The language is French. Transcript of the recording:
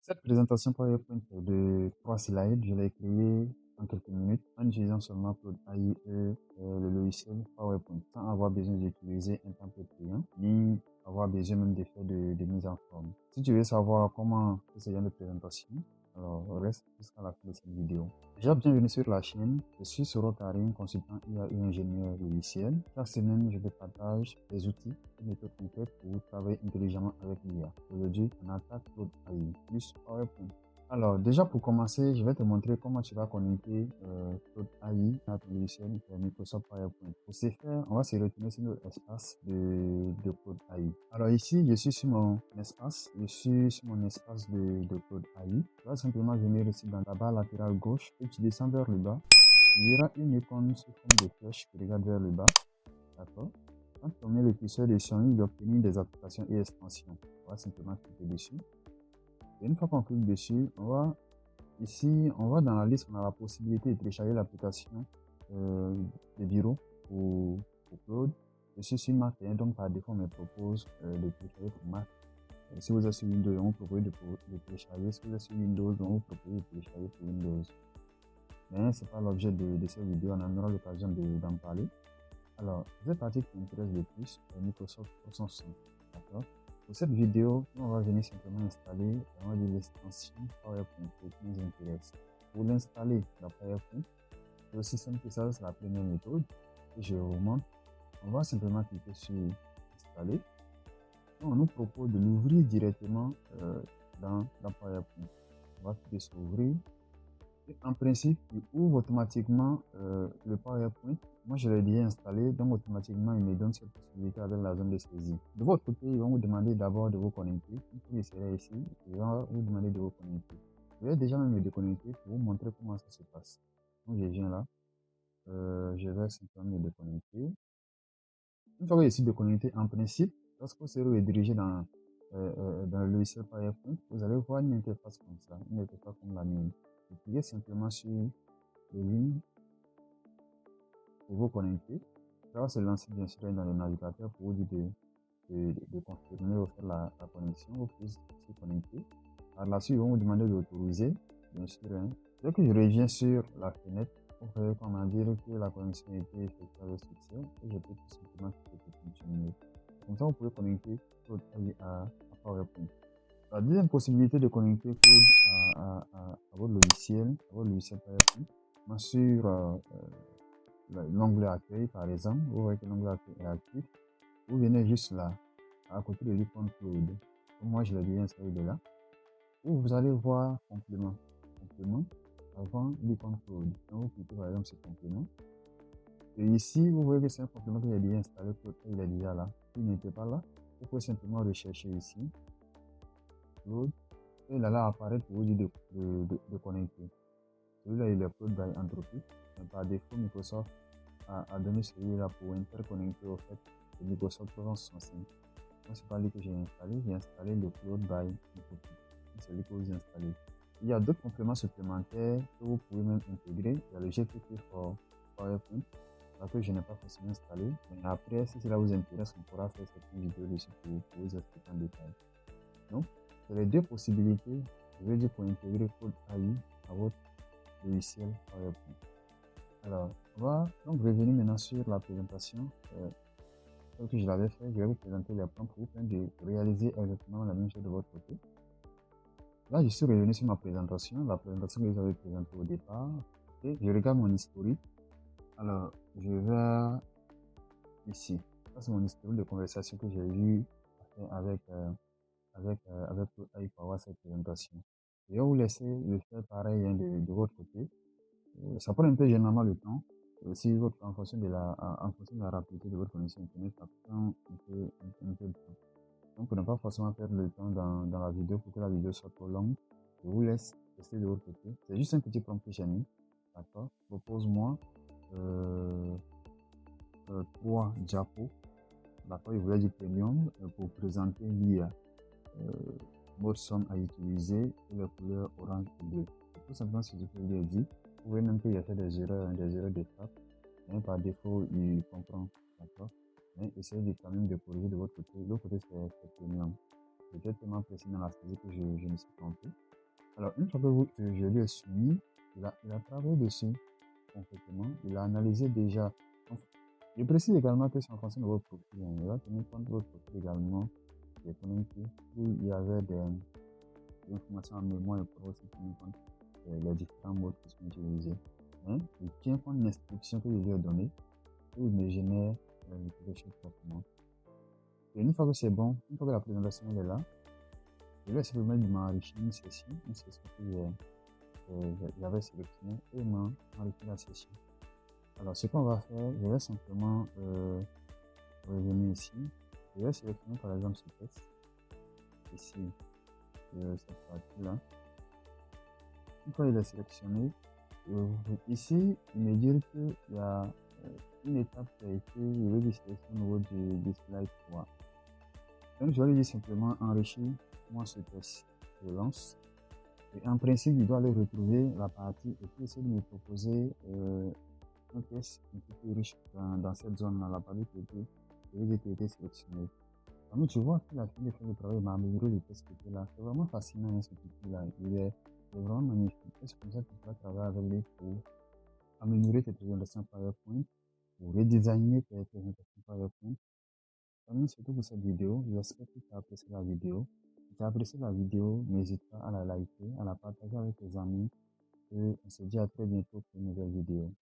Cette présentation PowerPoint de 3 slides, je l'ai créée en quelques minutes en utilisant seulement Claude AI et le logiciel PowerPoint, sans avoir besoin d'utiliser un template payant, ni avoir besoin même de faire de mise en forme. Si tu veux savoir comment faire ce genre de présentation, alors reste jusqu'à la fin de cette vidéo. Déjà, bienvenue sur la chaîne. Je suis Soro Karim, consultant IA et ingénieur logiciel. Chaque semaine, je te partage des outils et méthodes concrètes pour travailler intelligemment avec l'IA. Aujourd'hui, on attaque Claude AI plus PowerPoint. Alors, déjà pour commencer, je vais te montrer comment tu vas connecter Claude AI à ton logiciel Microsoft PowerPoint. Pour ce faire, on va se retourner sur notre espace de Claude AI. Alors ici, je suis sur mon espace. De Claude AI. Tu vas simplement venir ici dans la barre latérale gauche et tu descends vers le bas. Il y aura une icône sous forme de flèche qui regarde vers le bas. D'accord? Quand tu mets le curseur dessus, il va obtenir des applications et extensions. On va simplement cliquer dessus. Et une fois qu'on clique dessus, on va dans la liste, on a la possibilité de télécharger l'application de bureau pour Claude. Je suis sur Mac, donc par défaut, on me propose de télécharger pour Mac. Si vous êtes sur Windows, on vous propose de télécharger. Si vous êtes sur Windows, on vous propose de télécharger pour Windows. Mais ce n'est pas l'objet de cette vidéo, on aura l'occasion d'en parler. Alors, cette partie qui m'intéresse le plus est Microsoft 360. D'accord? Pour cette vidéo, on va venir simplement installer l'extension PowerPoint qui nous intéresse. Pour l'installer dans PowerPoint, c'est aussi simple que ça, c'est la première méthode que je vous montre. On va simplement cliquer sur installer. On nous propose de l'ouvrir directement dans PowerPoint. On va cliquer sur ouvrir. Et en principe, il ouvre automatiquement le PowerPoint. Moi, je l'ai déjà installé, donc automatiquement, il me donne cette possibilité avec la zone de saisie. De votre côté, ils vont vous demander d'abord de vous connecter. Vous serez ici, ils vont vous demander de vous connecter. Je vais déjà même me déconnecter pour vous montrer comment ça se passe. Donc, je viens là. Je vais simplement me déconnecter. Une fois que je suis déconnecté, en principe, lorsque vous serez redirigé dans le logiciel PowerPoint, vous allez voir une interface comme ça, une interface comme la mienne. Vous cliquez simplement sur le lien pour vous connecter. Ça va se lancer bien sûr dans le navigateur pour vous dire de confirmer ou faire la connexion. Vous pouvez se connecter. Par la suite, ils vont vous demander d'autoriser, bien sûr. Dès que je reviens sur la fenêtre, vous pouvez comment dire que la connexion a été effectuée avec succès et je peux tout simplement continuer. Comme ça, vous pouvez connecter Claude à PowerPoint. La deuxième possibilité de connecter Claude à votre logiciel PowerPoint, sur l'onglet accueil par exemple, vous voyez que l'onglet accueil est actif. Vous venez juste là, à côté de l'icône Claude. Moi, je l'ai bien installé de là. Où vous allez voir complément avant l'icône Claude. Donc, vous cliquez par exemple sur complément. Et ici, vous voyez que c'est un complément que j'ai déjà installé. Claude, il est déjà là. S'il n'était pas là, vous pouvez simplement rechercher ici Claude. Et là apparaître pour vous dire de connecter. Celui-là, il est Claude by Anthropic. Mais par défaut, Microsoft a donné celui-là pour interconnecter au fait de Microsoft 365. Moi, c'est pas lui que j'ai installé le Claude by Anthropic. C'est celui que vous installez. Il y a d'autres compléments supplémentaires que vous pouvez même intégrer. Il y a le GPT for PowerPoint, que je n'ai pas forcément installé. Mais après, si cela vous intéresse, on pourra faire cette vidéo dessus pour vous expliquer en détail. Donc, c'est les deux possibilités, je veux dire, pour intégrer Claude AI à votre logiciel PowerPoint. Alors, on va donc revenir maintenant sur la présentation que je l'avais fait. Je vais vous présenter les plans pour vous permettre de réaliser exactement la même chose de votre côté. Là, je suis revenu sur ma présentation, la présentation que j'avais présentée au départ. Et je regarde mon historique. Alors, je vais ici. Ça, c'est mon historique de conversation que j'ai eu avec AI pour avoir cette présentation. Je vais vous laisser le faire pareil de votre côté. Ça prend un peu généralement le temps. Aussi, en fonction de la rapidité de votre connexion Internet, ça prend un peu de temps. Donc, pour ne pas forcément perdre le temps dans la vidéo, pour que la vidéo soit trop longue, je vous laisse tester de votre côté. C'est juste un petit prompt que j'ai mis. D'accord? Propose-moi 3 diapos. D'accord? Il voulait dire premium pour présenter l'IA. Mode somme à utiliser et la couleur orange et bleu. C'est tout simplement ce que je lui ai dit. Vous voyez même qu'il y a fait des erreurs de frappe. Mais par défaut, il comprend. D'accord? Mais essayez quand même de corriger de votre côté. L'autre côté, c'est premium. Peut-être tellement précis dans la saisie que je me suis trompé. Alors, une fois que je lui ai soumis, il a travaillé dessus concrètement. Il a analysé déjà. Enfin, je précise également que c'est en fonction de votre profil. Il va tenir compte de votre profil également. J'ai connu il y avait des informations en mémoire et pour aussi tenir compte les différents mots qui sont utilisés. Mais il tient compte de l'instruction que je lui ai donnée et il me génère quelque chose correctement. Et une fois que c'est bon, une fois que la présentation est là, je vais simplement m'enrichir une session que j'avais sélectionnée et m'enrichir la session. Alors, ce qu'on va faire, je vais simplement revenir ici. Je vais sélectionner par exemple ce texte, ici, cette partie-là. Une fois il est sélectionné, ici, il me dit qu'il y a une étape qui a été, je vais dire sélectionner au niveau du slide 3. Donc, je vais lui dire simplement enrichir moi ce texte. Je lance. Et en principe, il doit aller retrouver la partie et puis essayer de me proposer un test un peu plus riche dans cette zone-là, la partie qui a été sélectionnée. Donc, tu vois qu'il a fini de faire le travail, il m'a amélioré le test qui était là. C'est vraiment fascinant, hein, cet outil-là. Il est vraiment magnifique. C'est comme ça que tu pourras travailler avec lui pour améliorer tes présentations PowerPoint, pour redesigner tes présentations PowerPoint. C'est tout pour cette vidéo. J'espère que tu as apprécié la vidéo. Si tu as apprécié la vidéo, n'hésite pas à la liker, à la partager avec tes amis. Et on se dit à très bientôt pour une nouvelle vidéo.